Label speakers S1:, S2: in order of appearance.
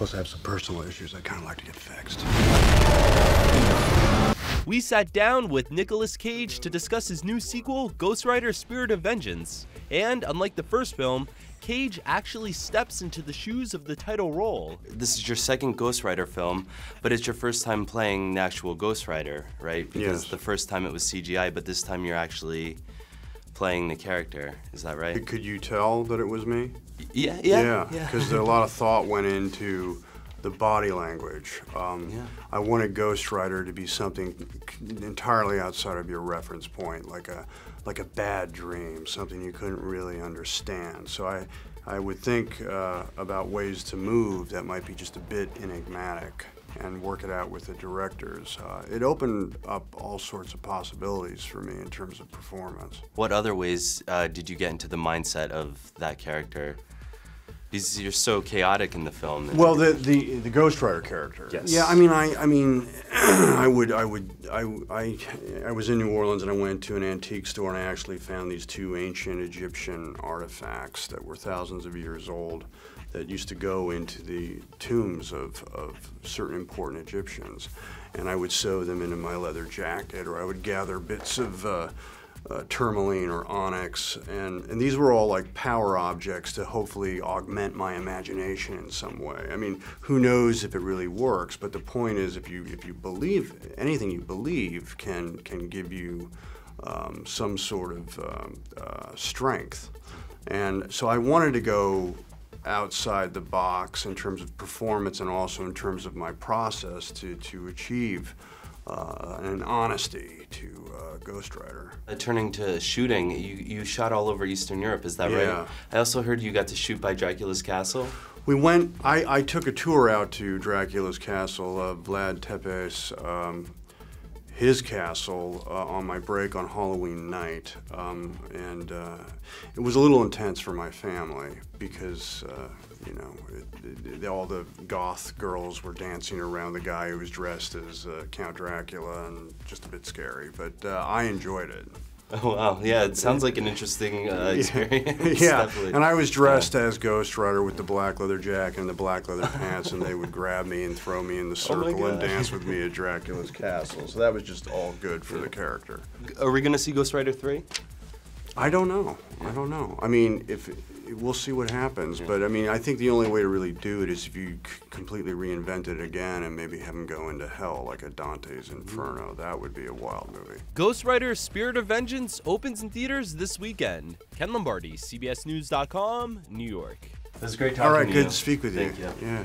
S1: Plus, I have some personal issues I'd kind of like to get fixed.
S2: We sat down with Nicolas Cage to discuss his new sequel, Ghost Rider: Spirit of Vengeance. And unlike the first film, Cage actually steps into the shoes of the title role. This is your second Ghost Rider film, but it's your first time playing the actual Ghost Rider, right? Because the first time it was CGI, but this time you're actually playing the character. Is that right?
S1: Could you tell that it was me?
S2: Yeah.
S1: Because a lot of thought went into the body language. I wanted Ghost Rider to be something entirely outside of your reference point, like a bad dream, something you couldn't really understand. So I would think about ways to move that might be just a bit enigmatic and work it out with the directors. It opened up all sorts of possibilities for me in terms of performance.
S2: What other ways did you get into the mindset of that character? Because you're so chaotic in the film.
S1: Well, the Ghost Rider character.
S2: Yes.
S1: Yeah, I mean, I was in New Orleans and I went to an antique store and I actually found these two ancient Egyptian artifacts that were thousands of years old that used to go into the tombs of certain important Egyptians. And I would sew them into my leather jacket, or I would gather bits of tourmaline or onyx, and these were all like power objects to hopefully augment my imagination in some way. I mean, who knows if it really works, but the point is if you believe, anything you believe can give you some sort of strength. And so I wanted to go outside the box in terms of performance and also in terms of my process to achieve an honesty to Ghost Rider.
S2: Turning to shooting, you shot all over Eastern Europe, is that right? I also heard you got to shoot by Dracula's Castle.
S1: We went, I took a tour out to Dracula's Castle, Vlad Tepes, his castle on my break on Halloween night, and it was a little intense for my family because you know, all the goth girls were dancing around the guy who was dressed as Count Dracula, and just a bit scary, but I enjoyed it.
S2: Oh wow, yeah, it sounds like an interesting experience.
S1: Yeah,
S2: Definitely.
S1: And I was dressed as Ghost Rider with the black leather jacket and the black leather pants, and they would grab me and throw me in the circle and dance with me at Dracula's Castle. So that was just all good for the character.
S2: Are we going to see Ghost Rider 3?
S1: I don't know. I don't know. I mean, we'll see what happens, but I mean, I think the only way to really do it is if you completely reinvent it again and maybe have him go into hell like a Dante's Inferno. That would be a wild movie.
S2: Ghost Rider: Spirit of Vengeance opens in theaters this weekend. Ken Lombardi, CBSNews.com, New York. It was great talking to you.
S1: All right, good to speak with you.
S2: Thank you.
S1: Yeah.